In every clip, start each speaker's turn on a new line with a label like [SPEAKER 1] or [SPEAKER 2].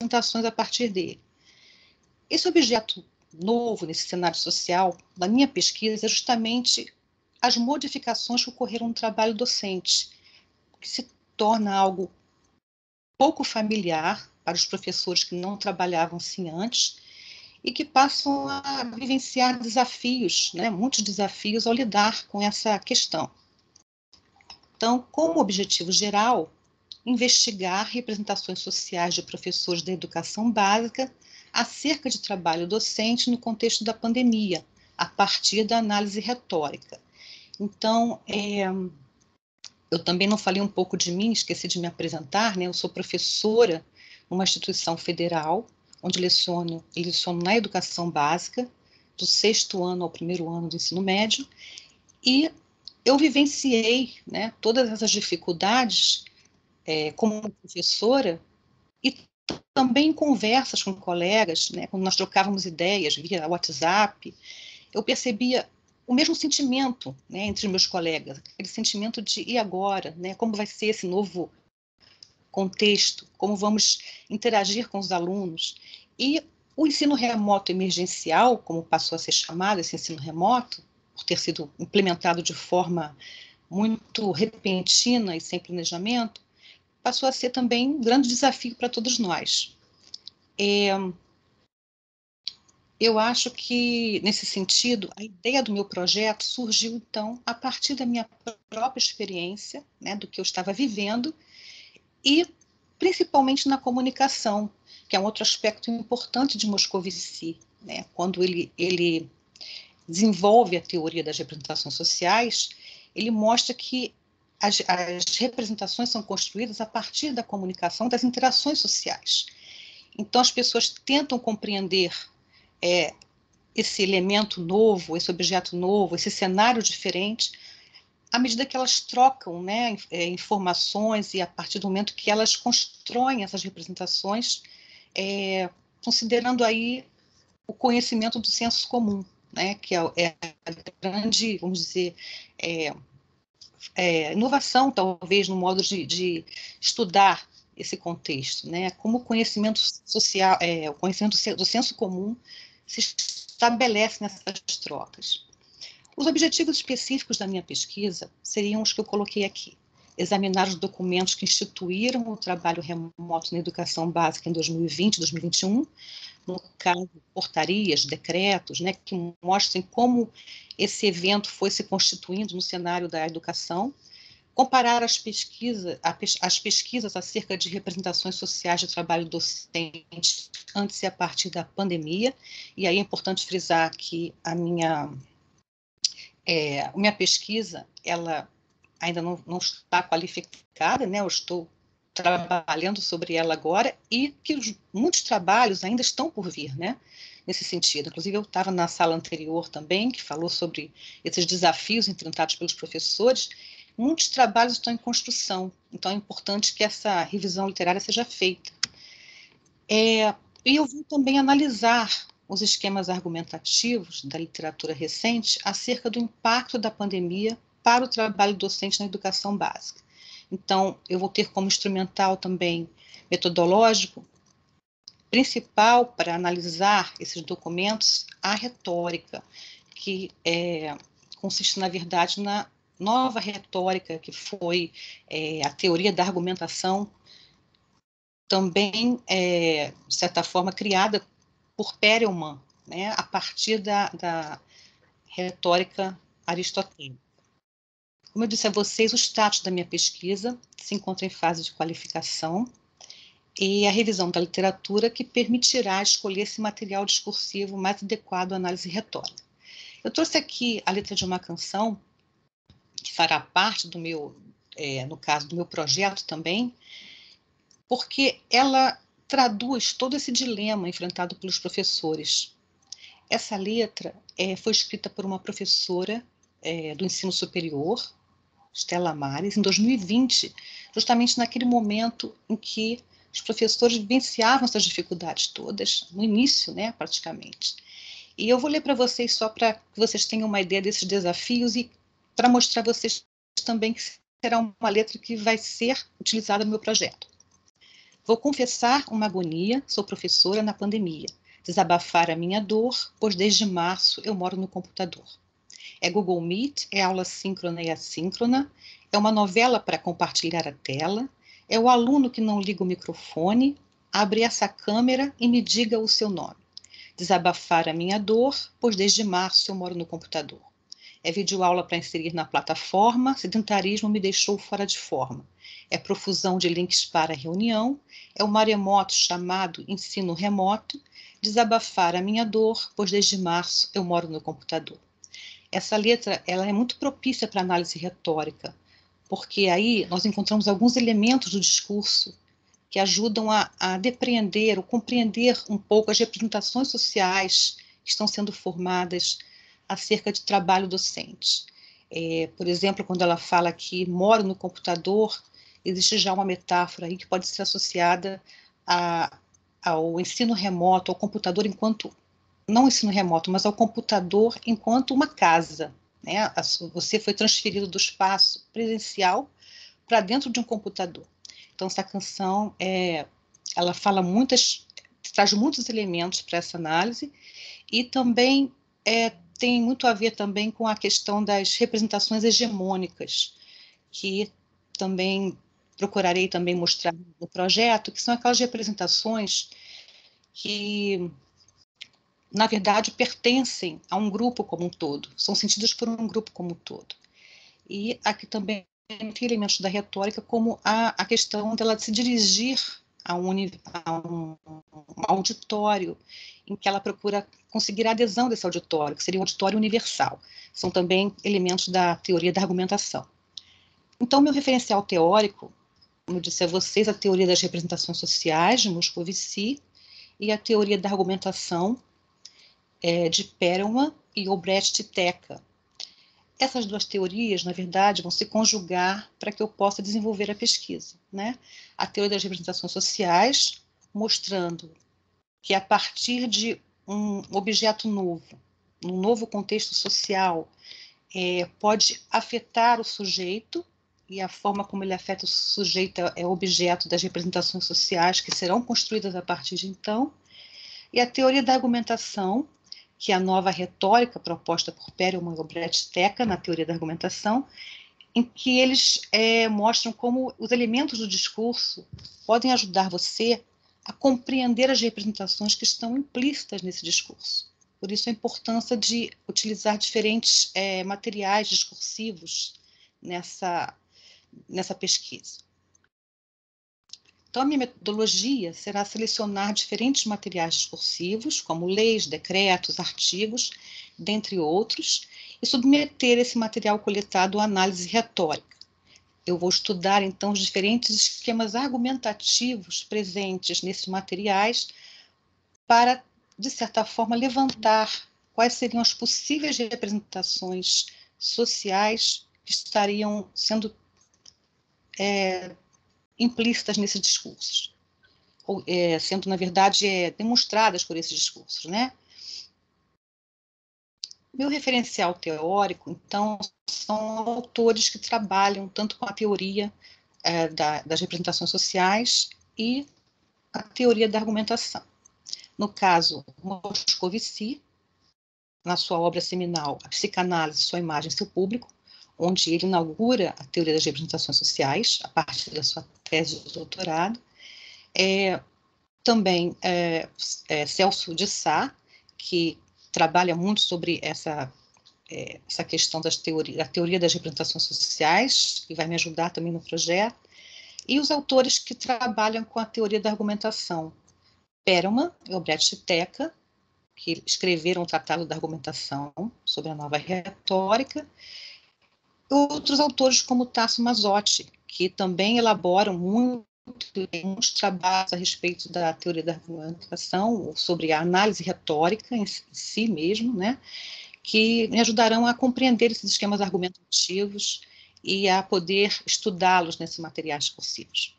[SPEAKER 1] representações a partir dele. Esse objeto novo nesse cenário social, na minha pesquisa, é justamente as modificações que ocorreram no trabalho docente, que se torna algo pouco familiar para os professores que não trabalhavam assim antes e que passam a vivenciar desafios, né, muitos desafios ao lidar com essa questão. Então, como objetivo geral, investigar representações sociais de professores da educação básica acerca de trabalho docente no contexto da pandemia, a partir da análise retórica. Então, eu também não falei um pouco de mim, esqueci de me apresentar, né? Eu sou professora numa instituição federal, onde leciono na educação básica, do 6º ano ao 1º ano do ensino médio, e eu vivenciei, né, todas essas dificuldades como professora e também em conversas com colegas, né, quando nós trocávamos ideias via WhatsApp, eu percebia o mesmo sentimento, né, entre meus colegas, aquele sentimento de e agora, né, como vai ser esse novo contexto, como vamos interagir com os alunos. E o ensino remoto emergencial, como passou a ser chamado esse ensino remoto, por ter sido implementado de forma muito repentina e sem planejamento, passou a ser também um grande desafio para todos nós. Eu acho que, nesse sentido, a ideia do meu projeto surgiu, então, a partir da minha própria experiência, né, do que eu estava vivendo, e principalmente na comunicação, que é um outro aspecto importante de Moscovici, né, quando ele desenvolve a teoria das representações sociais, ele mostra que as representações são construídas a partir da comunicação, das interações sociais. Então, as pessoas tentam compreender esse elemento novo, esse objeto novo, esse cenário diferente, à medida que elas trocam, né, informações e a partir do momento que elas constroem essas representações, considerando aí o conhecimento do senso comum, né, que é a grande, vamos dizer, inovação, talvez, no modo de estudar esse contexto, né, como o conhecimento social, o conhecimento do senso comum se estabelece nessas trocas. Os objetivos específicos da minha pesquisa seriam os que eu coloquei aqui: examinar os documentos que instituíram o trabalho remoto na educação básica em 2020 e 2021, no caso, portarias, decretos, né, que mostrem como esse evento foi se constituindo no cenário da educação, comparar as pesquisas acerca de representações sociais de trabalho docente antes e a partir da pandemia, e aí é importante frisar que a minha pesquisa, ela ainda não está qualificada, né, eu estou trabalhando sobre ela agora, e que muitos trabalhos ainda estão por vir, né, nesse sentido. Inclusive, eu estava na sala anterior também, que falou sobre esses desafios enfrentados pelos professores. Muitos trabalhos estão em construção, então é importante que essa revisão literária seja feita. E eu vou também analisar os esquemas argumentativos da literatura recente acerca do impacto da pandemia para o trabalho docente na educação básica. Então, eu vou ter como instrumental também metodológico principal para analisar esses documentos a retórica, que consiste, na verdade, na nova retórica, que foi a teoria da argumentação, também, de certa forma, criada por Perelman, né, a partir da retórica aristotélica. Como eu disse a vocês, o status da minha pesquisa se encontra em fase de qualificação e a revisão da literatura que permitirá escolher esse material discursivo mais adequado à análise retórica. Eu trouxe aqui a letra de uma canção, que fará parte do meu, no caso, do meu projeto também, porque ela traduz todo esse dilema enfrentado pelos professores. Essa letra foi escrita por uma professora do ensino superior, Stella Maris, em 2020, justamente naquele momento em que os professores vivenciavam essas dificuldades todas, no início, né, praticamente. E eu vou ler para vocês só para que vocês tenham uma ideia desses desafios e para mostrar a vocês também que será uma letra que vai ser utilizada no meu projeto. Vou confessar uma agonia, sou professora na pandemia. Desabafar a minha dor, pois desde março eu moro no computador. É Google Meet, é aula síncrona e assíncrona, é uma novela para compartilhar a tela, é o aluno que não liga o microfone, abre essa câmera e me diga o seu nome. Desabafar a minha dor, pois desde março eu moro no computador. É videoaula para inserir na plataforma, sedentarismo me deixou fora de forma. É profusão de links para reunião, é o maremoto chamado ensino remoto, desabafar a minha dor, pois desde março eu moro no computador. Essa letra ela é muito propícia para análise retórica, porque aí nós encontramos alguns elementos do discurso que ajudam a depreender ou compreender um pouco as representações sociais que estão sendo formadas acerca de trabalho docente. Por exemplo, quando ela fala que moro no computador, existe já uma metáfora aí que pode ser associada ao ensino remoto, ao computador enquanto, não ensino remoto, mas ao computador enquanto uma casa, né? Você foi transferido do espaço presencial para dentro de um computador. Então, essa canção, ela traz muitos elementos para essa análise e também tem muito a ver também com a questão das representações hegemônicas, que também procurarei também mostrar no projeto, que são aquelas representações que, na verdade, pertencem a um grupo como um todo, são sentidas por um grupo como um todo. E aqui também tem elementos da retórica, como a questão dela se dirigir a um auditório, em que ela procura conseguir a adesão desse auditório, que seria um auditório universal. São também elementos da teoria da argumentação. Então, meu referencial teórico, como eu disse a vocês, a teoria das representações sociais, de Moscovici, e a teoria da argumentação, de Perelman e Obrecht-Teca. Essas duas teorias, na verdade, vão se conjugar para que eu possa desenvolver a pesquisa, né? A teoria das representações sociais, mostrando que a partir de um objeto novo, um novo contexto social, pode afetar o sujeito, e a forma como ele afeta o sujeito é objeto das representações sociais que serão construídas a partir de então. E a teoria da argumentação, que é a nova retórica proposta por Perelman e Obrecht-Teca na teoria da argumentação, em que eles mostram como os elementos do discurso podem ajudar você a compreender as representações que estão implícitas nesse discurso. Por isso a importância de utilizar diferentes materiais discursivos nessa pesquisa. Então, a minha metodologia será selecionar diferentes materiais discursivos, como leis, decretos, artigos, dentre outros, e submeter esse material coletado à análise retórica. Eu vou estudar, então, os diferentes esquemas argumentativos presentes nesses materiais para, de certa forma, levantar quais seriam as possíveis representações sociais que estariam sendo implícitas nesses discursos, ou sendo, na verdade, demonstradas por esses discursos, né? Meu referencial teórico, então, são autores que trabalham tanto com a teoria das representações sociais e a teoria da argumentação. No caso, Moscovici, na sua obra seminal, A Psicanálise, Sua Imagem, Seu Público, onde ele inaugura a teoria das representações sociais, a partir da sua tese de doutorado. Também Celso de Sá, que trabalha muito sobre essa questão da teoria das representações sociais, que vai me ajudar também no projeto, e os autores que trabalham com a teoria da argumentação, Perelman e Obrecht-Teca, que escreveram o Tratado da Argumentação sobre a Nova Retórica, e outros autores como Tasso Mazzotti, que também elaboram muitos trabalhos a respeito da teoria da argumentação, sobre a análise retórica em si mesmo, né, que me ajudarão a compreender esses esquemas argumentativos e a poder estudá-los nesses materiais discursivos.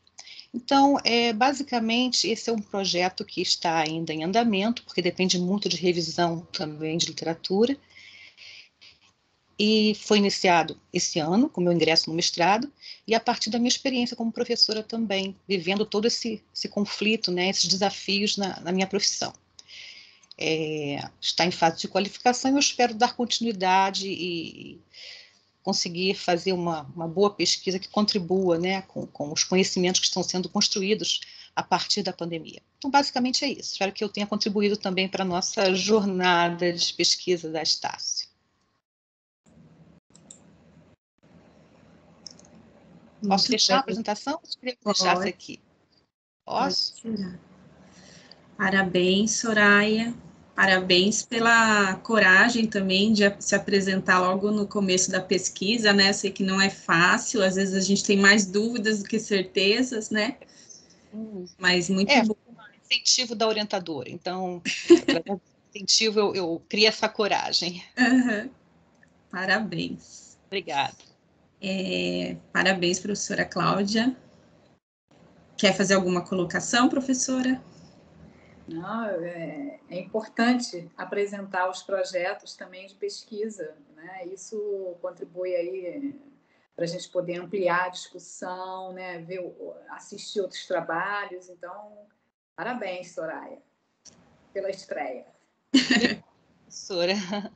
[SPEAKER 1] Então, basicamente, esse é um projeto que está ainda em andamento, porque depende muito de revisão também de literatura, e foi iniciado esse ano, com o meu ingresso no mestrado, e a partir da minha experiência como professora também, vivendo todo esse conflito, né, esses desafios na minha profissão. Está em fase de qualificação e eu espero dar continuidade e conseguir fazer uma boa pesquisa que contribua, né, com os conhecimentos que estão sendo construídos a partir da pandemia. Então, basicamente é isso. Espero que eu tenha contribuído também para a nossa jornada de pesquisa da Estácio. Posso fechar a apresentação? Eu queria que deixasse aqui. Posso?
[SPEAKER 2] Parabéns, Soraya. Parabéns pela coragem também de se apresentar logo no começo da pesquisa, né? Sei que não é fácil, às vezes a gente tem mais dúvidas do que certezas, né? Mas muito bom.
[SPEAKER 1] Um incentivo da orientadora, então, através do incentivo, eu criei essa coragem.
[SPEAKER 2] Parabéns.
[SPEAKER 1] Obrigada.
[SPEAKER 2] Parabéns, professora Cláudia. Quer fazer alguma colocação, professora?
[SPEAKER 3] Não, é importante apresentar os projetos também de pesquisa, né? Isso contribui aí para a gente poder ampliar a discussão, né? Assistir outros trabalhos. Então, parabéns, Soraya, pela estreia.
[SPEAKER 1] Professora.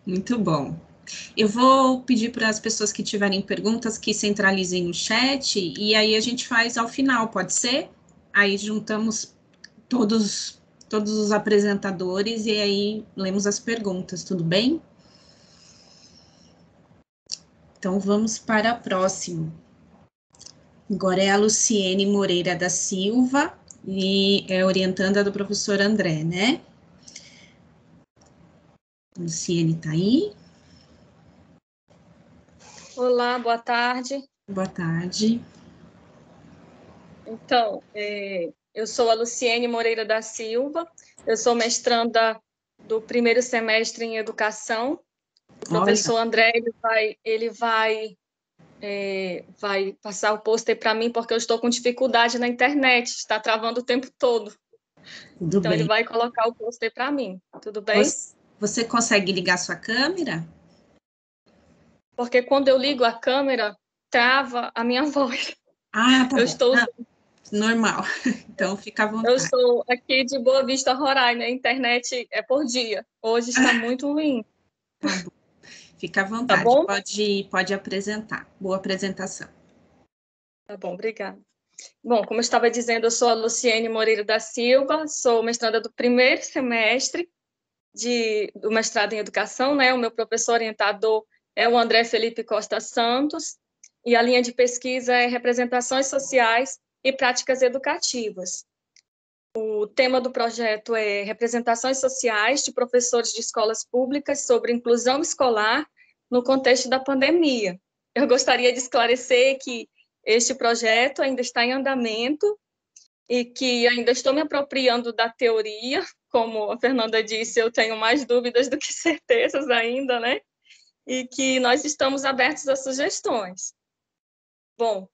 [SPEAKER 2] Muito bom. Eu vou pedir para as pessoas que tiverem perguntas que centralizem no chat e aí a gente faz ao final, pode ser? Aí juntamos todos os apresentadores e aí lemos as perguntas, tudo bem? Então, vamos para a próxima. Agora é a Luciene Moreira da Silva e é orientanda do professor André, né? Luciene está aí?
[SPEAKER 4] Olá, boa tarde.
[SPEAKER 2] Boa tarde.
[SPEAKER 4] Então, eu sou a Luciene Moreira da Silva, eu sou mestranda do primeiro semestre em Educação. O professor André, ele vai passar o pôster para mim, porque eu estou com dificuldade na internet, está travando o tempo todo.
[SPEAKER 2] Tudo bem.
[SPEAKER 4] Ele vai colocar o pôster para mim, tudo bem?
[SPEAKER 2] Você consegue ligar sua câmera?
[SPEAKER 4] Porque quando eu ligo a câmera, trava a minha voz.
[SPEAKER 2] Ah, tá
[SPEAKER 4] eu
[SPEAKER 2] bom.
[SPEAKER 4] Estou...
[SPEAKER 2] Normal. Então, fica à vontade.
[SPEAKER 4] Eu estou aqui de Boa Vista, Roraima. A internet é por dia. Hoje está muito ruim.
[SPEAKER 2] Tá bom. Fica à vontade.
[SPEAKER 4] Tá bom?
[SPEAKER 2] Pode apresentar. Boa apresentação.
[SPEAKER 4] Tá bom, obrigada. Bom, como eu estava dizendo, eu sou a Luciene Moreira da Silva, sou mestranda do primeiro semestre do mestrado em Educação, né? O meu professor orientador é o André Felipe Costa Santos, e a linha de pesquisa é Representações Sociais e Práticas Educativas. O tema do projeto é Representações Sociais de Professores de Escolas Públicas sobre Inclusão Escolar no contexto da pandemia. Eu gostaria de esclarecer que este projeto ainda está em andamento e que ainda estou me apropriando da teoria. Como a Fernanda disse, eu tenho mais dúvidas do que certezas ainda, né? E que nós estamos abertos a sugestões. Bom,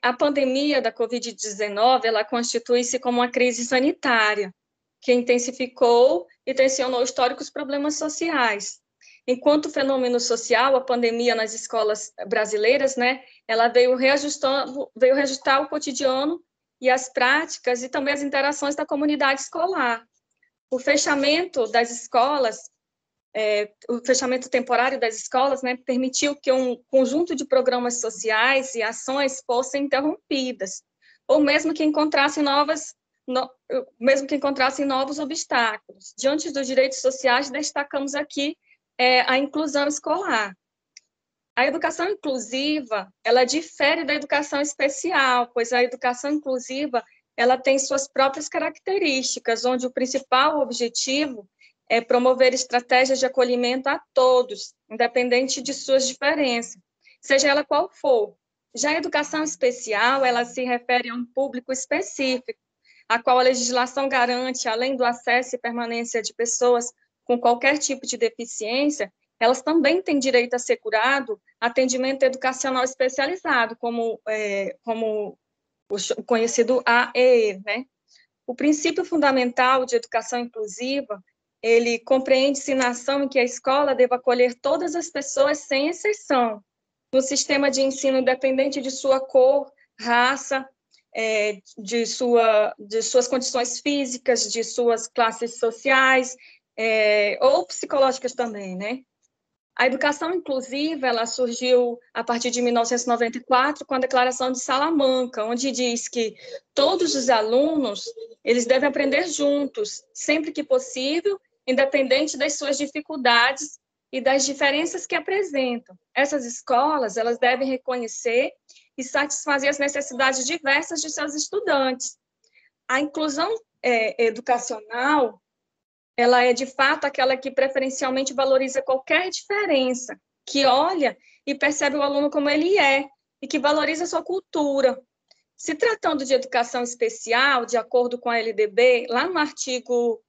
[SPEAKER 4] a pandemia da Covid-19, ela constitui-se como uma crise sanitária, que intensificou e tensionou históricos problemas sociais. Enquanto fenômeno social, a pandemia nas escolas brasileiras, né, ela veio reajustar o cotidiano e as práticas e também as interações da comunidade escolar. O fechamento das escolas, o fechamento temporário das escolas, né, permitiu que um conjunto de programas sociais e ações fossem interrompidas, ou mesmo que encontrassem novos obstáculos. Diante dos direitos sociais, destacamos aqui a inclusão escolar. A educação inclusiva, ela difere da educação especial, pois a educação inclusiva, ela tem suas próprias características, onde o principal objetivo é promover estratégias de acolhimento a todos, independente de suas diferenças, seja ela qual for. Já a educação especial, ela se refere a um público específico, a qual a legislação garante, além do acesso e permanência de pessoas com qualquer tipo de deficiência, elas também têm direito assegurado atendimento educacional especializado, como o conhecido AEE, né? O princípio fundamental de educação inclusiva ele compreende-se na ação em que a escola deva acolher todas as pessoas sem exceção, no sistema de ensino independente de sua cor, raça, de suas condições físicas, de suas classes sociais, ou psicológicas também, né? A educação inclusiva, ela surgiu a partir de 1994, com a Declaração de Salamanca, onde diz que todos os alunos, eles devem aprender juntos, sempre que possível, independente das suas dificuldades e das diferenças que apresentam. Essas escolas, elas devem reconhecer e satisfazer as necessidades diversas de seus estudantes. A inclusão educacional, ela é, de fato, aquela que preferencialmente valoriza qualquer diferença, que olha e percebe o aluno como ele é, e que valoriza a sua cultura. Se tratando de educação especial, de acordo com a LDB, lá no artigo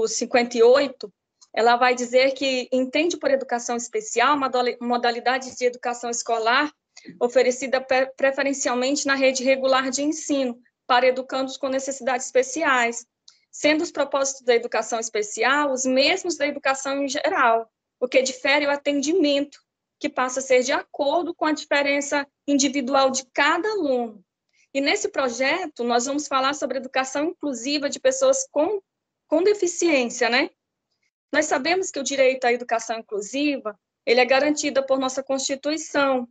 [SPEAKER 4] 58, ela vai dizer que entende por educação especial uma modalidade de educação escolar oferecida preferencialmente na rede regular de ensino, para educandos com necessidades especiais, sendo os propósitos da educação especial os mesmos da educação em geral. O que difere é o atendimento, que passa a ser de acordo com a diferença individual de cada aluno. E nesse projeto, nós vamos falar sobre educação inclusiva de pessoas com deficiência, né? Nós sabemos que o direito à educação inclusiva, ele é garantido por nossa Constituição,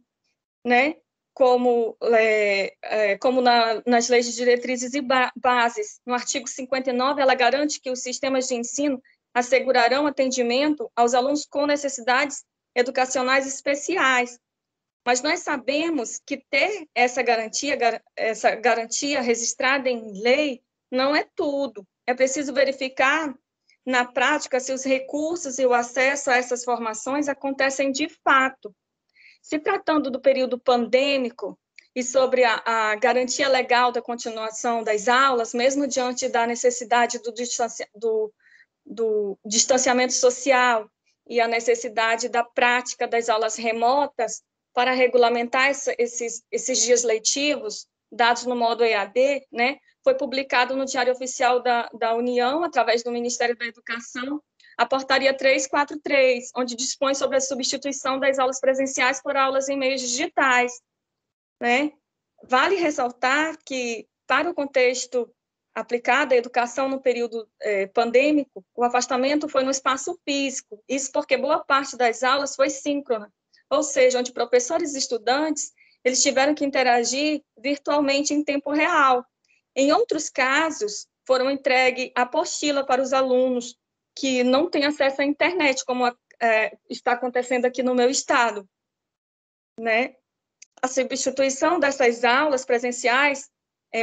[SPEAKER 4] né? Como nas leis de diretrizes e bases. No artigo 59, ela garante que os sistemas de ensino assegurarão atendimento aos alunos com necessidades educacionais especiais. Mas nós sabemos que ter essa garantia registrada em lei não é tudo. É preciso verificar, na prática, se os recursos e o acesso a essas formações acontecem de fato. Se tratando do período pandêmico e sobre a garantia legal da continuação das aulas, mesmo diante da necessidade do distanciamento social e a necessidade da prática das aulas remotas para regulamentar esses dias letivos, dados no modo EAD, né, foi publicado no Diário Oficial da União, através do Ministério da Educação, a Portaria 343, onde dispõe sobre a substituição das aulas presenciais por aulas em meios digitais, né? Vale ressaltar que, para o contexto aplicado à educação no período pandêmico, o afastamento foi no espaço físico, isso porque boa parte das aulas foi síncrona, ou seja, onde professores e estudantes eles tiveram que interagir virtualmente em tempo real. Em outros casos, foram entregue apostila para os alunos que não têm acesso à internet, como está acontecendo aqui no meu estado, né? A substituição dessas aulas presenciais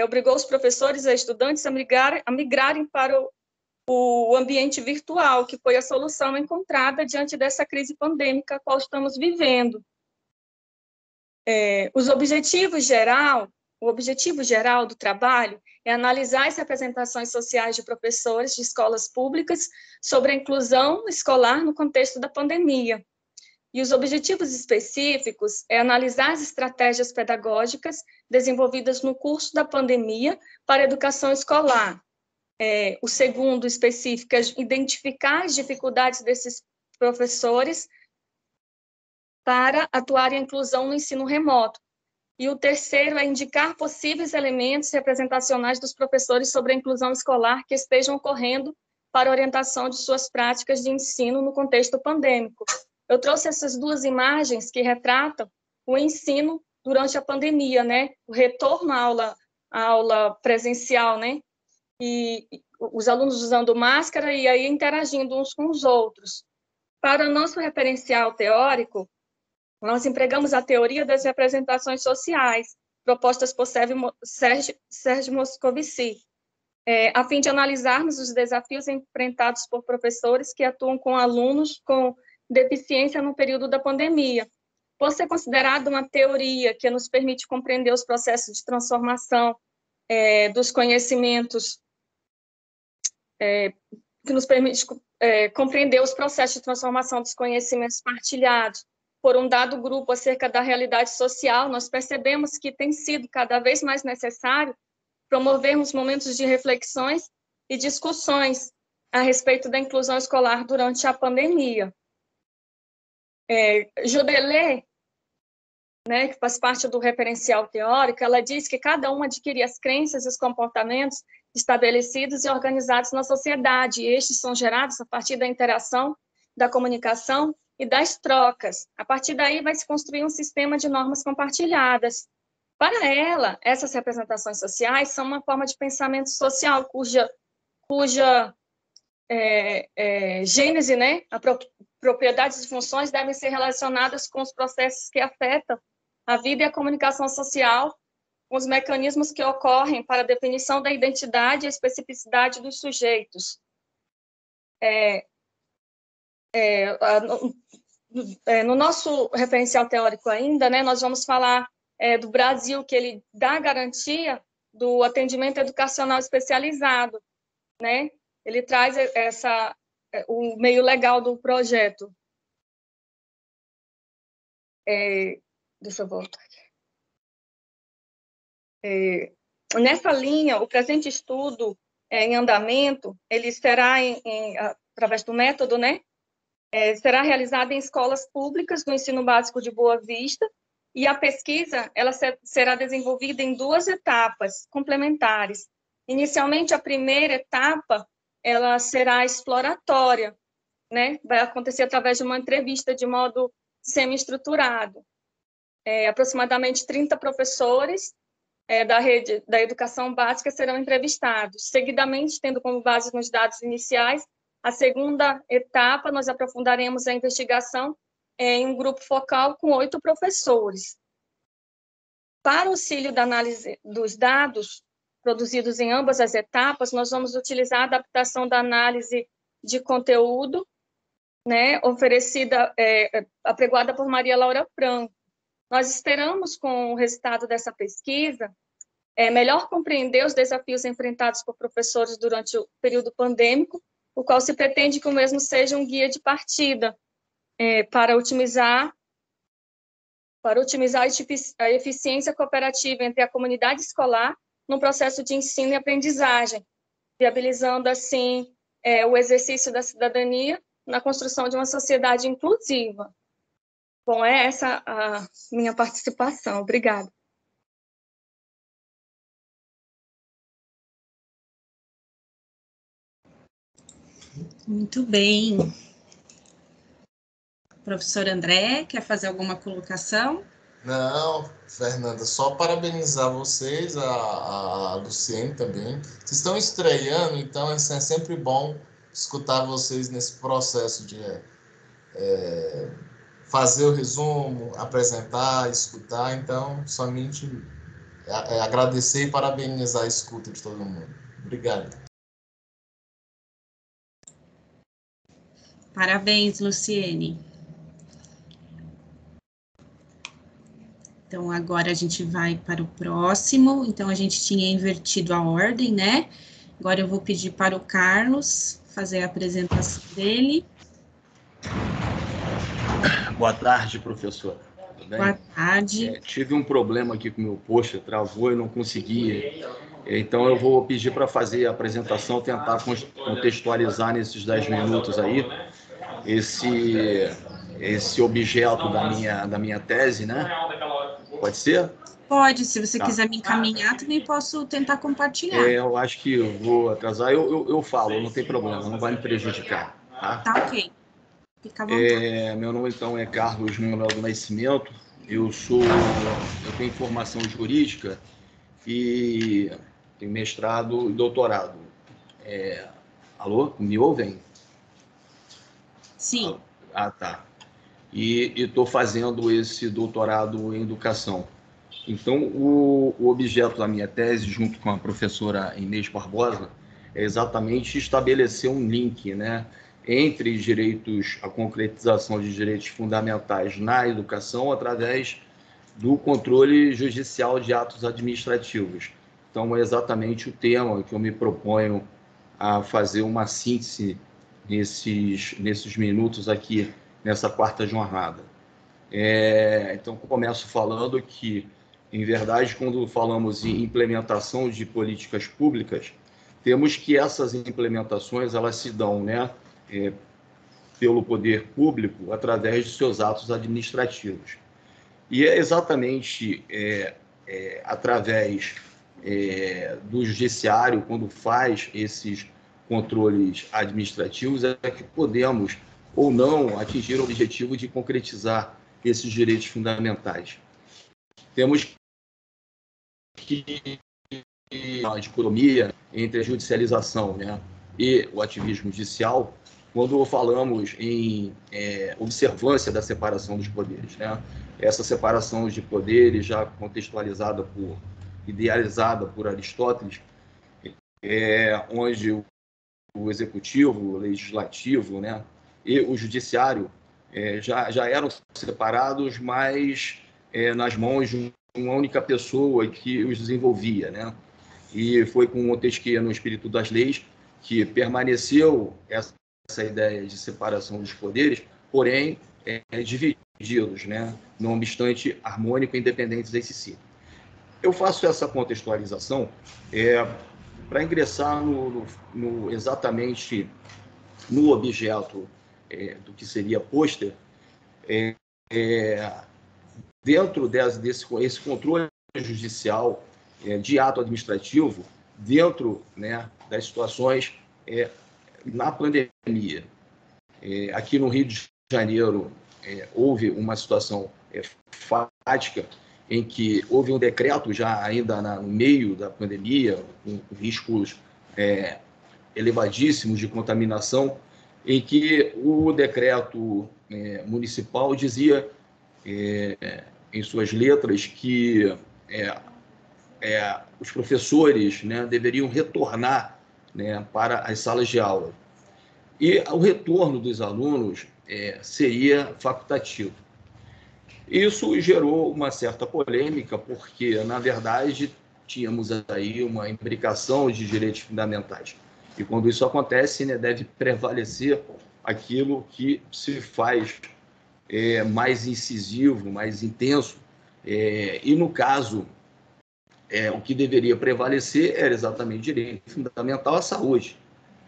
[SPEAKER 4] obrigou os professores e estudantes a migrarem para o ambiente virtual, que foi a solução encontrada diante dessa crise pandêmica a qual estamos vivendo. O objetivo geral do trabalho é analisar as representações sociais de professores de escolas públicas sobre a inclusão escolar no contexto da pandemia. E os objetivos específicos é analisar as estratégias pedagógicas desenvolvidas no curso da pandemia para a educação escolar. O segundo específico é identificar as dificuldades desses professores para atuar em inclusão no ensino remoto. E o terceiro é indicar possíveis elementos representacionais dos professores sobre a inclusão escolar que estejam ocorrendo para a orientação de suas práticas de ensino no contexto pandêmico. Eu trouxe essas duas imagens que retratam o ensino durante a pandemia, né? O retorno à aula presencial, né? E os alunos usando máscara e aí interagindo uns com os outros. Para o nosso referencial teórico, nós empregamos a teoria das representações sociais, propostas por Sérgio Moscovici, a fim de analisarmos os desafios enfrentados por professores que atuam com alunos com deficiência no período da pandemia. Por ser considerado uma teoria que nos permite compreender os processos de transformação dos conhecimentos, que nos permite compreender os processos de transformação dos conhecimentos partilhados por um dado grupo acerca da realidade social, nós percebemos que tem sido cada vez mais necessário promovermos momentos de reflexões e discussões a respeito da inclusão escolar durante a pandemia. Jodelet, né, que faz parte do referencial teórico, ela diz que cada um adquire as crenças e os comportamentos estabelecidos e organizados na sociedade, e estes são gerados a partir da interação, da comunicação e das trocas. A partir daí vai se construir um sistema de normas compartilhadas. Para ela, essas representações sociais são uma forma de pensamento social cuja gênese, né, propriedades e funções devem ser relacionadas com os processos que afetam a vida e a comunicação social, com os mecanismos que ocorrem para a definição da identidade e a especificidade dos sujeitos. No nosso referencial teórico ainda, né, nós vamos falar do Brasil, que ele dá garantia do atendimento educacional especializado, né? Ele traz o meio legal do projeto. Deixa eu voltar aqui. Nessa linha, o presente estudo em andamento, ele será, através do método, né? Será realizado em escolas públicas do ensino básico de Boa Vista, e a pesquisa ela será desenvolvida em 2 etapas complementares. Inicialmente, a primeira etapa ela será exploratória, né? Vai acontecer através de uma entrevista de modo semi-estruturado. Aproximadamente 30 professores da rede da educação básica serão entrevistados. Seguidamente, tendo como base nos dados iniciais, a segunda etapa, nós aprofundaremos a investigação em um grupo focal com 8 professores. Para auxílio da análise dos dados produzidos em ambas as etapas, nós vamos utilizar a adaptação da análise de conteúdo, né, oferecida, apregoada por Maria Laura Franco. Nós esperamos, com o resultado dessa pesquisa, melhor compreender os desafios enfrentados por professores durante o período pandêmico, o qual se pretende que o mesmo seja um guia de partida para otimizar a eficiência cooperativa entre a comunidade escolar no processo de ensino e aprendizagem, viabilizando, assim, o exercício da cidadania na construção de uma sociedade inclusiva. Bom, é essa a minha participação. Obrigada.
[SPEAKER 2] Muito bem. Professor André, quer fazer alguma colocação?
[SPEAKER 5] Não, Fernanda, só parabenizar vocês, a Luciene também. Vocês estão estreando, então é sempre bom escutar vocês nesse processo de fazer o resumo, apresentar, escutar. Então, somente agradecer e parabenizar a escuta de todo mundo. Obrigado.
[SPEAKER 2] Parabéns, Luciene. Então, agora a gente vai para o próximo. Então, a gente tinha invertido a ordem, né? Agora eu vou pedir para o Carlos fazer a apresentação dele.
[SPEAKER 6] Boa tarde, professor. Tudo bem?
[SPEAKER 2] Boa tarde.
[SPEAKER 6] Tive um problema aqui com o meu post, travou e não consegui. Então, eu vou pedir para fazer a apresentação, tentar contextualizar nesses 10 minutos aí esse objeto da minha tese, né? Pode ser?
[SPEAKER 2] Pode, se você quiser me encaminhar, também posso tentar compartilhar.
[SPEAKER 6] Eu acho que eu vou atrasar. Eu falo, não tem problema, não vai me prejudicar.
[SPEAKER 2] Tá ok. Fica à vontade.
[SPEAKER 6] Meu nome, então, é Carlos Manuel do Nascimento. Eu tenho formação jurídica e tenho mestrado e doutorado. Alô? Me ouvem?
[SPEAKER 2] Sim.
[SPEAKER 6] Tá. E estou fazendo esse doutorado em educação. Então, o objeto da minha tese, junto com a professora Inês Barbosa, é exatamente estabelecer um link, né, entre a concretização de direitos fundamentais na educação através do controle judicial de atos administrativos. Então, é exatamente o tema que eu me proponho a fazer uma síntese nesses minutos aqui, nessa quarta jornada. Então, começo falando que, em verdade, quando falamos em implementação de políticas públicas, temos que essas implementações elas se dão, né, pelo poder público através de seus atos administrativos. E é exatamente através do judiciário, quando faz esses controles administrativos, é que podemos ou não atingir o objetivo de concretizar esses direitos fundamentais. Temos que a dicotomia entre a judicialização, né, e o ativismo judicial, quando falamos em observância da separação dos poderes, né? Essa separação de poderes, já contextualizada idealizada por Aristóteles, onde o executivo, o legislativo, né, e o judiciário já eram separados, mas nas mãos de uma única pessoa que os desenvolvia, né? E foi com Montesquieu, no Espírito das Leis, que permaneceu essa ideia de separação dos poderes, porém divididos, né? Não obstante harmônico e independentes entre si. Eu faço essa contextualização para ingressar exatamente no objeto do que seria pôster, dentro desse controle judicial de ato administrativo, dentro, né, das situações na pandemia. Aqui no Rio de Janeiro houve uma situação fática em que houve um decreto já ainda no meio da pandemia, com riscos elevadíssimos de contaminação, em que o decreto municipal dizia em suas letras que os professores, né, deveriam retornar, né, para as salas de aula. E o retorno dos alunos seria facultativo. Isso gerou uma certa polêmica, porque, na verdade, tínhamos aí uma imbricação de direitos fundamentais. E quando isso acontece, né, deve prevalecer aquilo que se faz mais incisivo, mais intenso. E, no caso, o que deveria prevalecer era exatamente o direito fundamental à saúde,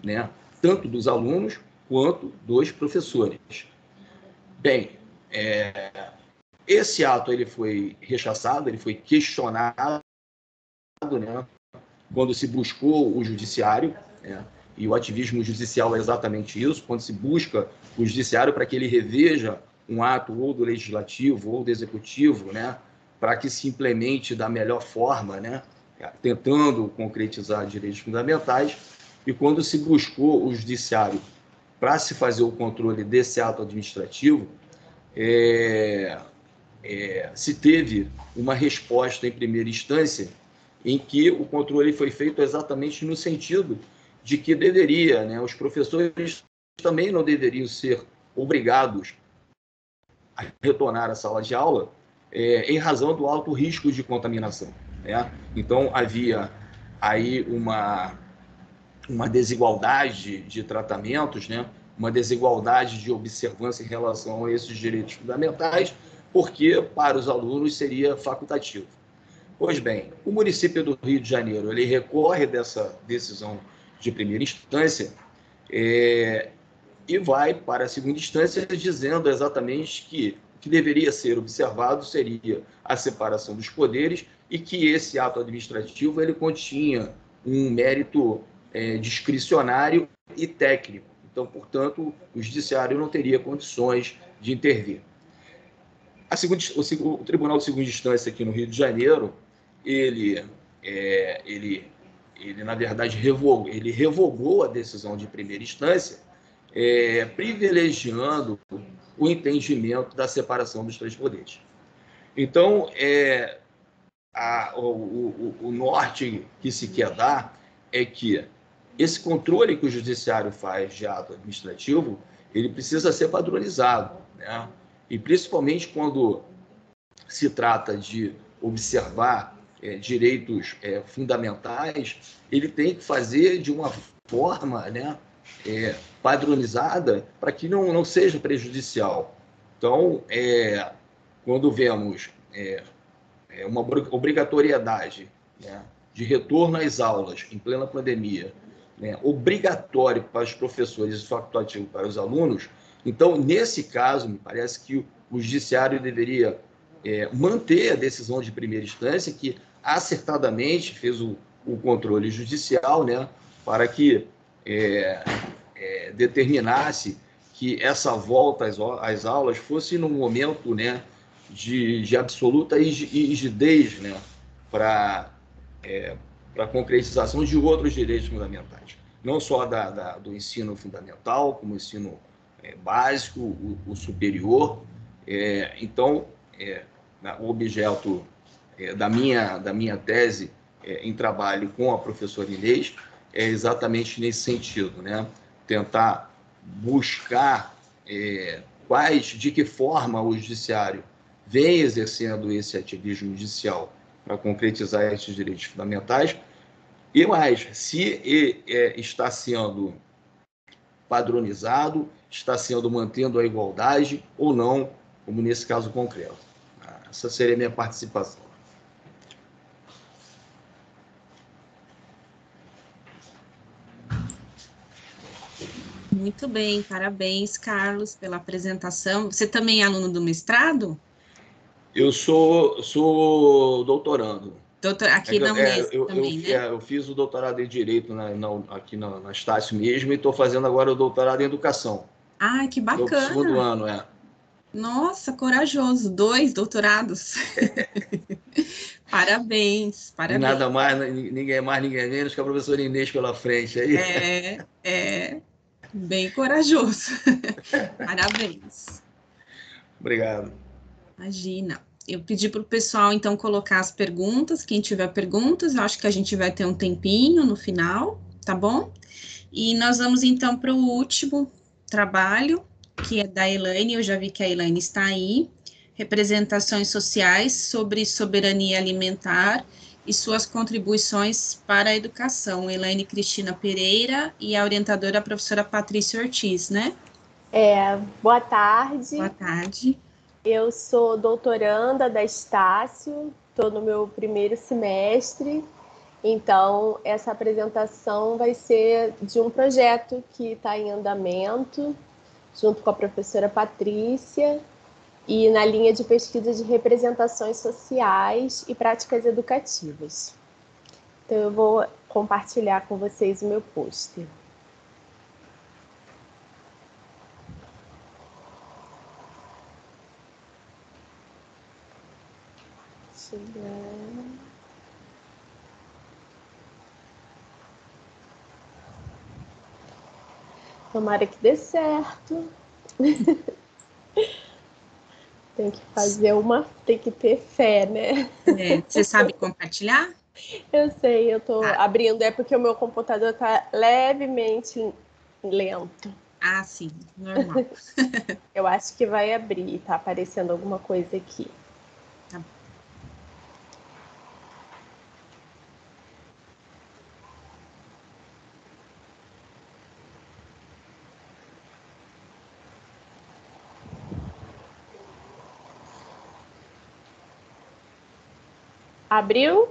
[SPEAKER 6] né? Tanto dos alunos quanto dos professores. Bem, esse ato ele foi rechaçado, ele foi questionado, né, quando se buscou o judiciário, né, e o ativismo judicial é exatamente isso, quando se busca o judiciário para que ele reveja um ato ou do legislativo ou do executivo, né, para que se implemente da melhor forma, né, tentando concretizar direitos fundamentais, e quando se buscou o judiciário para se fazer o controle desse ato administrativo, se teve uma resposta em primeira instância em que o controle foi feito exatamente no sentido de que deveria, né, os professores também não deveriam ser obrigados a retornar à sala de aula em razão do alto risco de contaminação, né? Então, havia aí uma desigualdade de tratamentos, né? Uma desigualdade de observância em relação a esses direitos fundamentais, porque para os alunos seria facultativo. Pois bem, o município do Rio de Janeiro ele recorre dessa decisão de primeira instância e vai para a segunda instância dizendo exatamente que o que deveria ser observado seria a separação dos poderes e que esse ato administrativo ele continha um mérito discricionário e técnico. Então, portanto, o judiciário não teria condições de intervir. O Tribunal de Segunda Instância aqui no Rio de Janeiro, ele na verdade, revogou a decisão de primeira instância, privilegiando o entendimento da separação dos três poderes. Então, o norte que se quer dar é que esse controle que o judiciário faz de ato administrativo, ele precisa ser padronizado, né? E principalmente quando se trata de observar direitos fundamentais, ele tem que fazer de uma forma, né, padronizada para que não seja prejudicial. Então, quando vemos uma obrigatoriedade, né, de retorno às aulas em plena pandemia, né, obrigatório para os professores e facultativo para os alunos, então, nesse caso, me parece que o judiciário deveria manter a decisão de primeira instância, que acertadamente fez o controle judicial, né, para que determinasse que essa volta às aulas fosse num momento, né, de absoluta rigidez, né, para a concretização de outros direitos fundamentais, não só do ensino fundamental, como o ensino básico, o superior. Então, o objeto da minha tese em trabalho com a professora Inês é exatamente nesse sentido, né? Tentar buscar de que forma o judiciário vem exercendo esse ativismo judicial para concretizar esses direitos fundamentais, e mais, se está sendo padronizado, está sendo mantendo a igualdade ou não, como nesse caso concreto. Essa seria a minha participação.
[SPEAKER 2] Muito bem, parabéns, Carlos, pela apresentação. Você também é aluno do mestrado?
[SPEAKER 6] Eu sou doutorando.
[SPEAKER 2] Aqui na Unesp também, né?
[SPEAKER 6] Eu fiz o doutorado em Direito aqui na Estácio mesmo, e estou fazendo agora o doutorado em Educação.
[SPEAKER 2] Ah, que bacana!
[SPEAKER 6] Estou no segundo ano,
[SPEAKER 2] Nossa, corajoso, 2 doutorados. Parabéns, parabéns.
[SPEAKER 6] E nada mais, ninguém menos que a professora Inês pela frente aí.
[SPEAKER 2] Bem corajoso. Parabéns.
[SPEAKER 6] Obrigado.
[SPEAKER 2] Imagina. Eu pedi para o pessoal, então, colocar as perguntas. Quem tiver perguntas, eu acho que a gente vai ter um tempinho no final, tá bom? E nós vamos, então, para o último trabalho, que é da Elaine. Eu já vi que a Elaine está aí. Representações sociais sobre soberania alimentar e suas contribuições para a educação. Elaine Cristina Pereira e a orientadora a professora Patrícia Ortiz, né?
[SPEAKER 7] Boa tarde.
[SPEAKER 2] Boa tarde.
[SPEAKER 7] Eu sou doutoranda da Estácio, estou no meu primeiro semestre, então essa apresentação vai ser de um projeto que está em andamento, junto com a professora Patrícia, e na linha de pesquisa de representações sociais e práticas educativas. Então eu vou compartilhar com vocês o meu pôster. Tomara que dê certo. Tem que ter fé, né?
[SPEAKER 2] Você sabe compartilhar?
[SPEAKER 7] Eu sei, eu tô abrindo, é porque o meu computador tá levemente lento.
[SPEAKER 2] Ah, sim, normal.
[SPEAKER 7] Eu acho que vai abrir, tá aparecendo alguma coisa aqui.
[SPEAKER 2] Tá bom.
[SPEAKER 7] Abriu?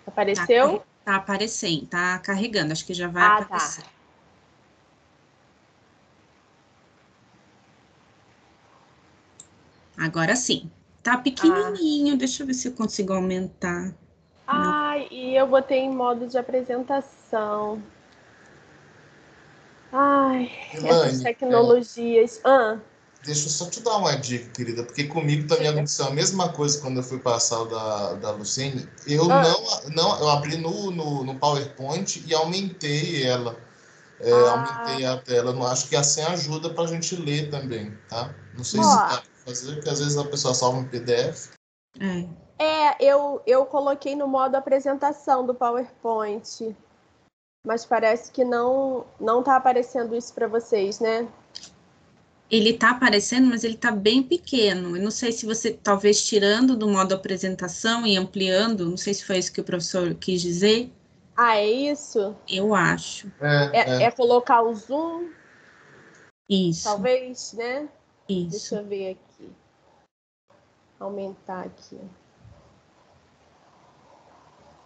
[SPEAKER 7] Apareceu?
[SPEAKER 2] Tá aparecendo, tá carregando, acho que já vai aparecer.
[SPEAKER 7] Tá.
[SPEAKER 2] Agora sim. Tá pequenininho, deixa eu ver se eu consigo aumentar.
[SPEAKER 7] E eu botei em modo de apresentação. Essas tecnologias.
[SPEAKER 5] Deixa eu só te dar uma dica, querida, porque comigo também aconteceu a mesma coisa quando eu fui passar o da Luciene. Eu eu abri no PowerPoint e aumentei ela. Aumentei a tela. Não acho que assim ajuda para a gente ler também, tá? Não sei se dá para fazer, porque às vezes a pessoa salva um PDF.
[SPEAKER 7] Eu coloquei no modo apresentação do PowerPoint, mas parece que não tá aparecendo isso para vocês, né?
[SPEAKER 2] Ele tá aparecendo, mas ele tá bem pequeno. Eu não sei se você, talvez tirando do modo apresentação e ampliando, não sei se foi isso que o professor quis dizer.
[SPEAKER 7] É isso?
[SPEAKER 2] Eu acho.
[SPEAKER 7] É colocar o zoom?
[SPEAKER 2] Isso.
[SPEAKER 7] Talvez, né?
[SPEAKER 2] Isso.
[SPEAKER 7] Deixa eu ver aqui. aumentar aqui.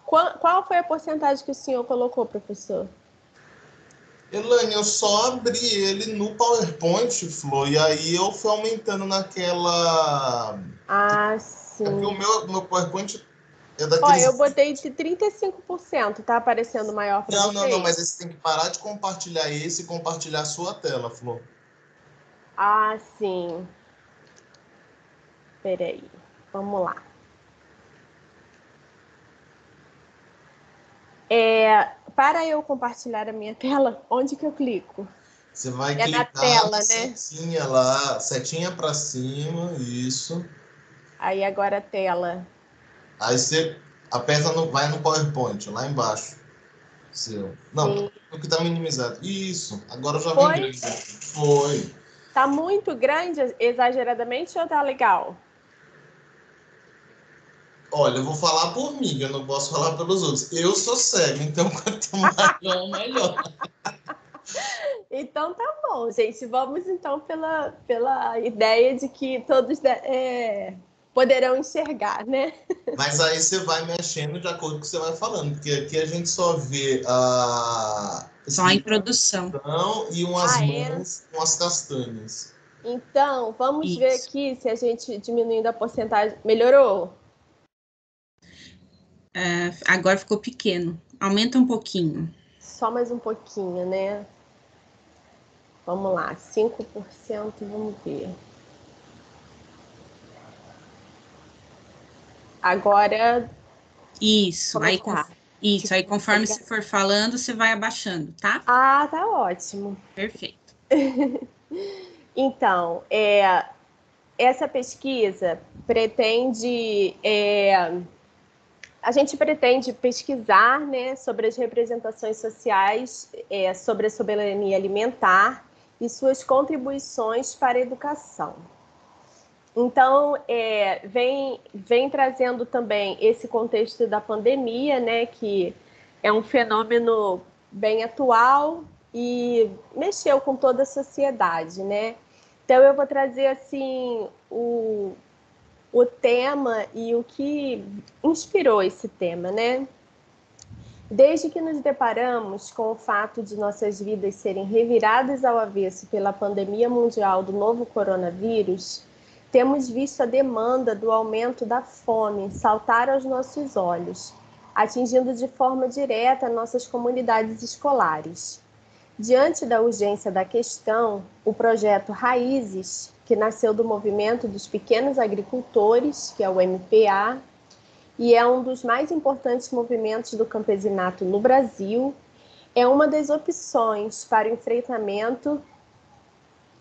[SPEAKER 7] Qual foi a porcentagem que o senhor colocou, professor?
[SPEAKER 5] Elaine, eu só abri ele no PowerPoint, Flor, e aí eu fui aumentando naquela...
[SPEAKER 7] Ah, sim.
[SPEAKER 5] É porque o meu PowerPoint é
[SPEAKER 7] Ó,
[SPEAKER 5] daqueles...
[SPEAKER 7] eu botei de 35%, tá aparecendo maior para vocês?
[SPEAKER 5] Não, mas aí você tem que parar de compartilhar esse e compartilhar a sua tela, Flor.
[SPEAKER 7] Ah, sim. Peraí, vamos lá. Para eu compartilhar a minha tela, onde que eu clico?
[SPEAKER 5] Você vai
[SPEAKER 7] na
[SPEAKER 5] clicar
[SPEAKER 7] tela,
[SPEAKER 5] na
[SPEAKER 7] né?
[SPEAKER 5] setinha lá, setinha para cima, isso.
[SPEAKER 7] Aí agora a tela.
[SPEAKER 5] Aí você aperta, vai no PowerPoint, lá embaixo. Seu. Não,
[SPEAKER 7] Sim.
[SPEAKER 5] o que está minimizado. Isso, agora já
[SPEAKER 7] Foi?
[SPEAKER 5] vem grande. Foi.
[SPEAKER 7] Tá muito grande, exageradamente, ou tá legal?
[SPEAKER 5] Olha, eu vou falar por mim, eu não posso falar pelos outros. Eu sou cego, então quanto maior, melhor.
[SPEAKER 7] Então tá bom, gente. Vamos então pela ideia de que todos poderão enxergar, né?
[SPEAKER 5] Mas aí você vai mexendo de acordo com o que você vai falando, porque aqui a gente só vê a
[SPEAKER 2] Só a introdução.
[SPEAKER 5] e umas mãos, umas castanhas.
[SPEAKER 7] Então, vamos ver
[SPEAKER 2] Isso.
[SPEAKER 7] aqui se a gente diminuindo a porcentagem. Melhorou?
[SPEAKER 2] Agora ficou pequeno. Aumenta um pouquinho.
[SPEAKER 7] Só mais um pouquinho, né? Vamos lá, 5%, vamos ver. Agora.
[SPEAKER 2] Isso,
[SPEAKER 7] Como é que tá?
[SPEAKER 2] Isso, aí conforme você for falando, você vai abaixando, tá?
[SPEAKER 7] Ah, tá ótimo.
[SPEAKER 2] Perfeito.
[SPEAKER 7] Então, essa pesquisa pretende... a gente pretende pesquisar, né, sobre as representações sociais, sobre a soberania alimentar e suas contribuições para a educação. Então, vem trazendo também esse contexto da pandemia, né, que é um fenômeno bem atual e mexeu com toda a sociedade, né? Então, eu vou trazer, assim, o tema e o que inspirou esse tema, né? Desde que nos deparamos com o fato de nossas vidas serem reviradas ao avesso pela pandemia mundial do novo coronavírus, temos visto a demanda do aumento da fome saltar aos nossos olhos, atingindo de forma direta nossas comunidades escolares. Diante da urgência da questão, o projeto Raízes, que nasceu do movimento dos pequenos agricultores, que é o MPA, e é um dos mais importantes movimentos do campesinato no Brasil, é uma das opções para o enfrentamento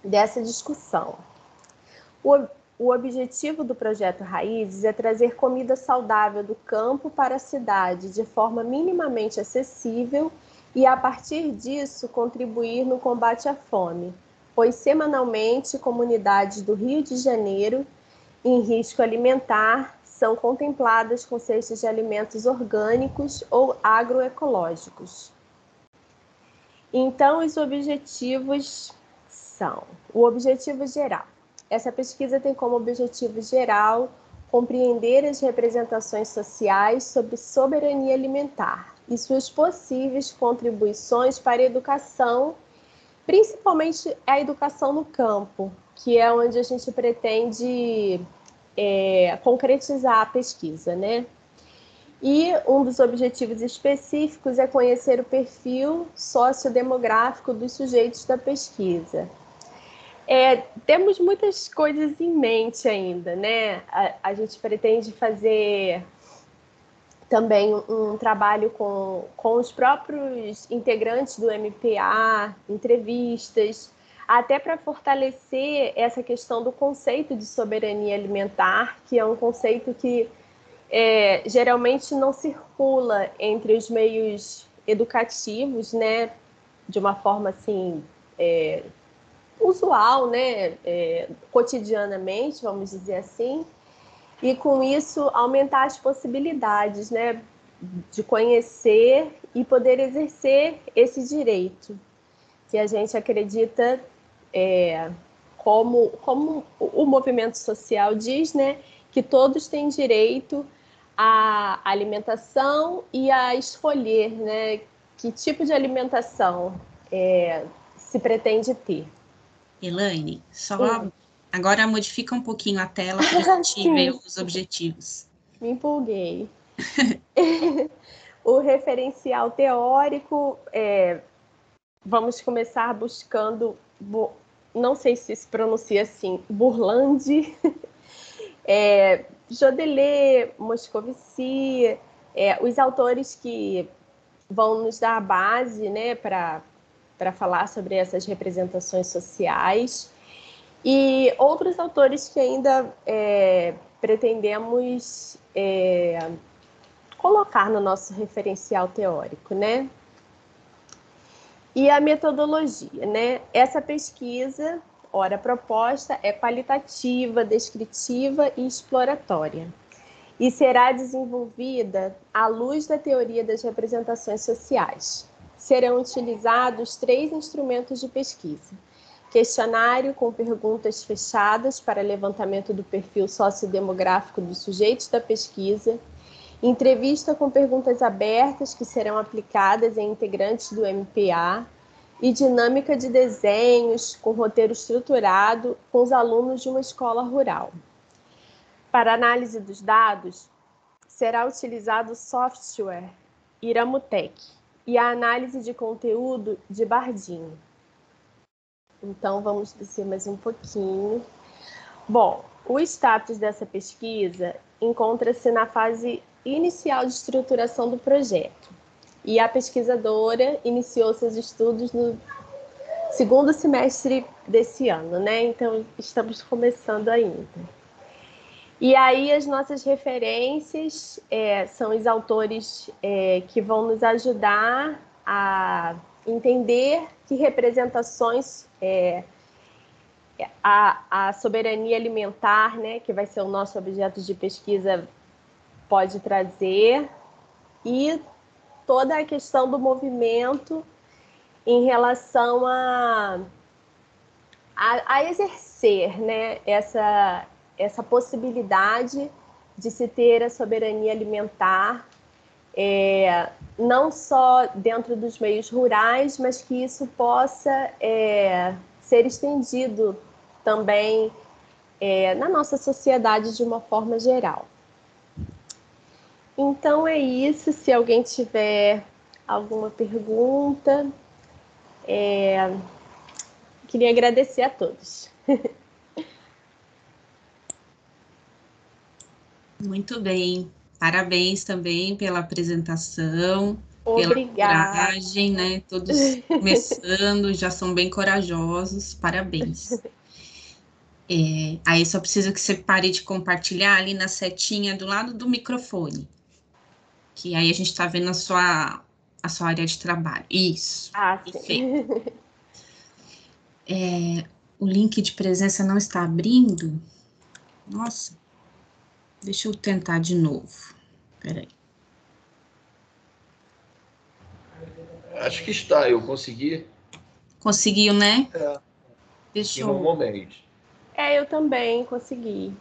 [SPEAKER 7] dessa discussão. O objetivo do projeto Raízes é trazer comida saudável do campo para a cidade de forma minimamente acessível e, a partir disso, contribuir no combate à fome, pois semanalmente comunidades do Rio de Janeiro em risco alimentar são contempladas com cestas de alimentos orgânicos ou agroecológicos. Então, os objetivos são: o objetivo geral. Essa pesquisa tem como objetivo geral compreender as representações sociais sobre soberania alimentar e suas possíveis contribuições para a educação, principalmente a educação no campo, que é onde a gente pretende concretizar a pesquisa, né? E um dos objetivos específicos é conhecer o perfil sociodemográfico dos sujeitos da pesquisa. Temos muitas coisas em mente ainda, né? A gente pretende fazer também um trabalho com os próprios integrantes do MPA, entrevistas, até para fortalecer essa questão do conceito de soberania alimentar, que é um conceito que geralmente não circula entre os meios educativos, né, de uma forma assim usual, né, cotidianamente, vamos dizer assim, e com isso aumentar as possibilidades, né, de conhecer e poder exercer esse direito, que a gente acredita, como o movimento social diz, né, que todos têm direito à alimentação e a escolher, né, que tipo de alimentação se pretende ter.
[SPEAKER 2] Elaine, agora modifica um pouquinho a tela para a gente ver os objetivos.
[SPEAKER 7] Me empolguei. O referencial teórico, vamos começar buscando, não sei se se pronuncia assim, Burlandi, Jodelet, Moscovici, os autores que vão nos dar a base, né, para falar sobre essas representações sociais, e outros autores que ainda pretendemos colocar no nosso referencial teórico, né? E a metodologia, né? Essa pesquisa, ora proposta, é qualitativa, descritiva e exploratória, e será desenvolvida à luz da teoria das representações sociais. Serão utilizados 3 instrumentos de pesquisa: questionário com perguntas fechadas para levantamento do perfil sociodemográfico dos sujeitos da pesquisa, entrevista com perguntas abertas que serão aplicadas em integrantes do MPA e dinâmica de desenhos com roteiro estruturado com os alunos de uma escola rural. Para análise dos dados, será utilizado o software Iramutec e a análise de conteúdo de Bardinho. Então, vamos descer mais um pouquinho. Bom, o status dessa pesquisa encontra-se na fase inicial de estruturação do projeto. E a pesquisadora iniciou seus estudos no 2º semestre desse ano, né? Então, estamos começando ainda. E aí, as nossas referências são os autores que vão nos ajudar a entender que representações a soberania alimentar, né, que vai ser o nosso objeto de pesquisa, pode trazer, e toda a questão do movimento em relação a exercer, né, essa possibilidade de se ter a soberania alimentar, não só dentro dos meios rurais, mas que isso possa ser estendido também na nossa sociedade de uma forma geral. Então é isso. Se alguém tiver alguma pergunta, queria agradecer a todos.
[SPEAKER 2] Muito bem. Parabéns também pela apresentação.
[SPEAKER 7] Obrigada.
[SPEAKER 2] Pela coragem, né? Todos começando, já são bem corajosos. Parabéns. Aí só preciso que você pare de compartilhar ali na setinha do lado do microfone. Que aí a gente está vendo a sua área de trabalho. Isso.
[SPEAKER 7] Sim.
[SPEAKER 2] O link de presença não está abrindo. Nossa. Deixa eu tentar de novo. Espera aí.
[SPEAKER 6] Acho que está, eu consegui.
[SPEAKER 2] Conseguiu, né? Deixa eu...
[SPEAKER 6] Normalmente.
[SPEAKER 7] Eu também consegui,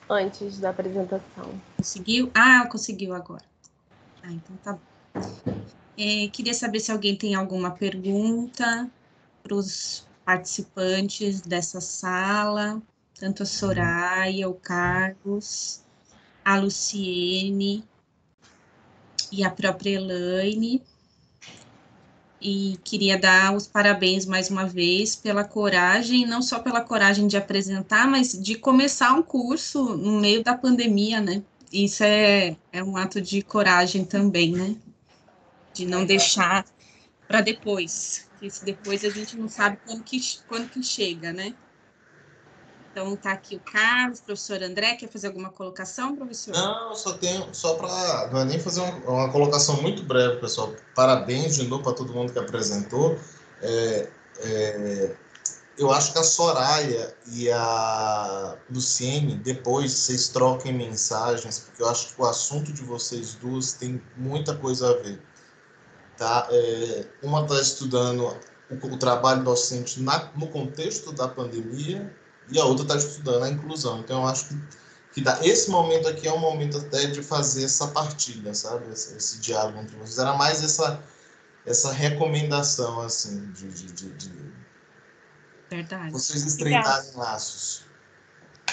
[SPEAKER 7] antes da apresentação.
[SPEAKER 2] Conseguiu? Conseguiu agora. Então tá bom. Queria saber se alguém tem alguma pergunta para os participantes dessa sala, tanto a Soraya, o Carlos, a Luciene e a própria Elaine. E queria dar os parabéns mais uma vez pela coragem, não só pela coragem de apresentar, mas de começar um curso no meio da pandemia, né? Isso é um ato de coragem também, né? De não deixar para depois, porque se depois a gente não sabe quando que chega, né? Então, tá aqui o Carlos, professor André, quer fazer alguma colocação, professor?
[SPEAKER 5] Não, só para, não é nem fazer uma colocação muito breve, pessoal. Parabéns de novo para todo mundo que apresentou. Eu acho que a Soraya e a Luciene, depois vocês troquem mensagens, porque eu acho que o assunto de vocês duas tem muita coisa a ver. Tá? Uma está estudando o trabalho docente no contexto da pandemia e a outra está estudando a inclusão. Então, eu acho que esse momento aqui é um momento até de fazer essa partilha, sabe? Esse diálogo entre vocês. Era mais essa recomendação, assim, de
[SPEAKER 2] Verdade.
[SPEAKER 5] vocês estreitarem laços.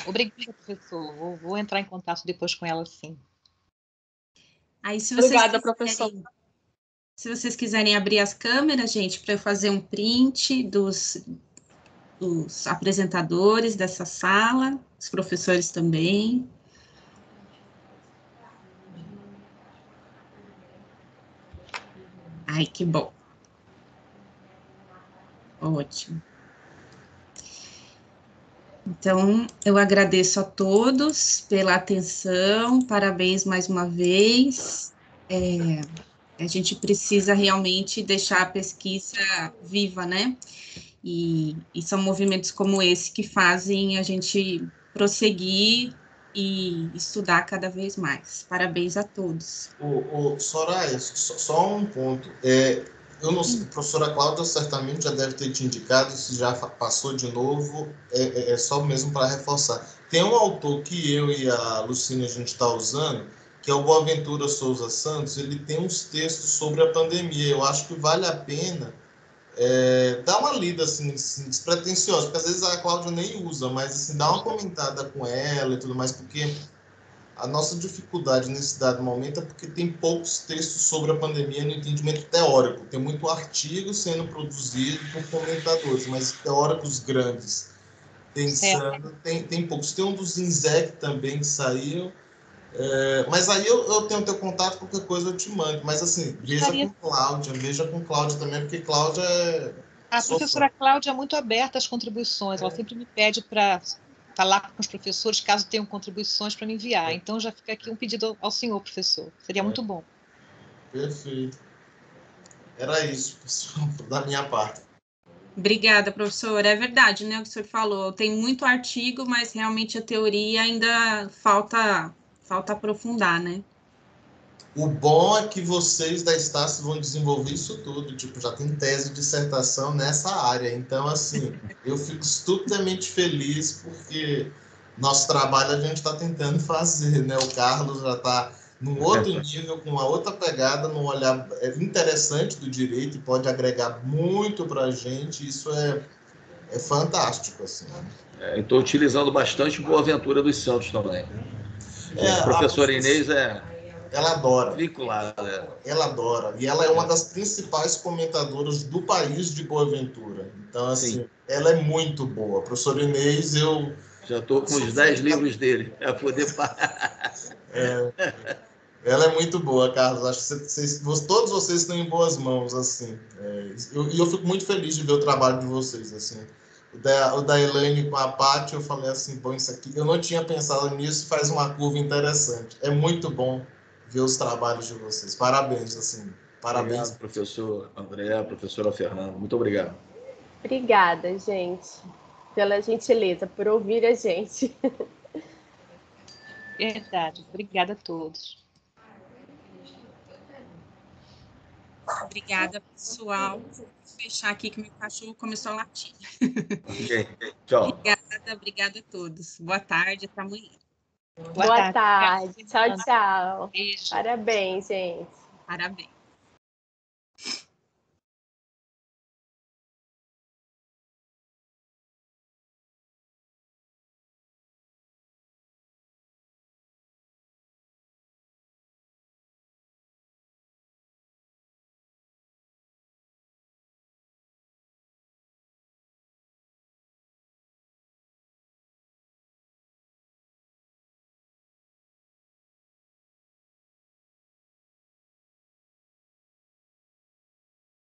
[SPEAKER 1] Obrigada, professor. Vou entrar em contato depois com ela, sim.
[SPEAKER 2] Aí, se
[SPEAKER 4] Obrigada, professor.
[SPEAKER 2] Se vocês quiserem abrir as câmeras, gente, para eu fazer um print dos apresentadores dessa sala, os professores também. Ai, que bom. Ótimo. Então, eu agradeço a todos pela atenção, parabéns mais uma vez. A gente precisa realmente deixar a pesquisa viva, né? E são movimentos como esse que fazem a gente prosseguir e estudar cada vez mais. Parabéns a todos.
[SPEAKER 5] Soraya, só um ponto. Eu não sei, a professora Cláudia certamente já deve ter te indicado, se já passou de novo, é só mesmo para reforçar. Tem um autor que eu e a Lucina a gente está usando, que é o Boaventura Souza Santos. Ele tem uns textos sobre a pandemia. Eu acho que vale a pena dar uma lida assim, despretensiosa, porque às vezes a Cláudia nem usa, mas assim, dá uma comentada com ela e tudo mais, porque a nossa dificuldade nesse dado momento é porque tem poucos textos sobre a pandemia no entendimento teórico. Tem muito artigo sendo produzido por comentadores, mas teóricos grandes pensando, tem poucos. Tem um do Zinzek também que saiu, mas aí eu tenho teu contato, qualquer coisa eu te mando. Mas assim, veja com Cláudia também, porque Cláudia
[SPEAKER 1] A professora Cláudia é muito aberta às contribuições, ela sempre me pede para falar com os professores, caso tenham contribuições para me enviar. Então, já fica aqui um pedido ao senhor, professor. Seria muito bom.
[SPEAKER 5] Perfeito. Era isso, pessoal, da minha parte.
[SPEAKER 2] Obrigada, professor. É verdade, né, o que o senhor falou. Tem muito artigo, mas realmente a teoria ainda falta aprofundar, né?
[SPEAKER 5] O bom é que vocês da Estácio vão desenvolver isso tudo, tipo, já tem tese de dissertação nessa área. Então, assim, eu fico estupidamente feliz porque nosso trabalho a gente está tentando fazer, né? O Carlos já está num outro nível, com uma outra pegada, num olhar interessante do direito e pode agregar muito para a gente. Isso é fantástico, assim.
[SPEAKER 6] Estou utilizando bastante Boaventura dos Santos também. A professora Inês
[SPEAKER 5] ela adora.
[SPEAKER 6] Vinculada.
[SPEAKER 5] Ela adora. E ela é uma das principais comentadoras do país de Boaventura. Então, assim, sim, ela é muito boa. A professora Inês, eu...
[SPEAKER 6] Já estou com os 10 livros dele, para poder falar.
[SPEAKER 5] Ela é muito boa, Carlos. Acho que todos vocês estão em boas mãos, assim. E eu fico muito feliz de ver o trabalho de vocês, assim. O da Elaine com a Paty, eu falei assim, bom, isso aqui... Eu não tinha pensado nisso, faz uma curva interessante. É muito bom ver os trabalhos de vocês. Parabéns, assim. Parabéns.
[SPEAKER 6] Obrigado, professor André, professora Fernanda. Muito obrigado.
[SPEAKER 7] Obrigada, gente, pela gentileza, por ouvir a gente.
[SPEAKER 1] Verdade. Obrigada a todos.
[SPEAKER 2] Obrigada, pessoal. Vou fechar aqui que meu cachorro começou a latir.
[SPEAKER 6] Okay. Tchau.
[SPEAKER 2] Obrigada a todos. Boa tarde, até amanhã.
[SPEAKER 7] Boa tarde. Tchau, tchau.
[SPEAKER 1] Beijo.
[SPEAKER 7] Parabéns, gente.
[SPEAKER 2] Parabéns.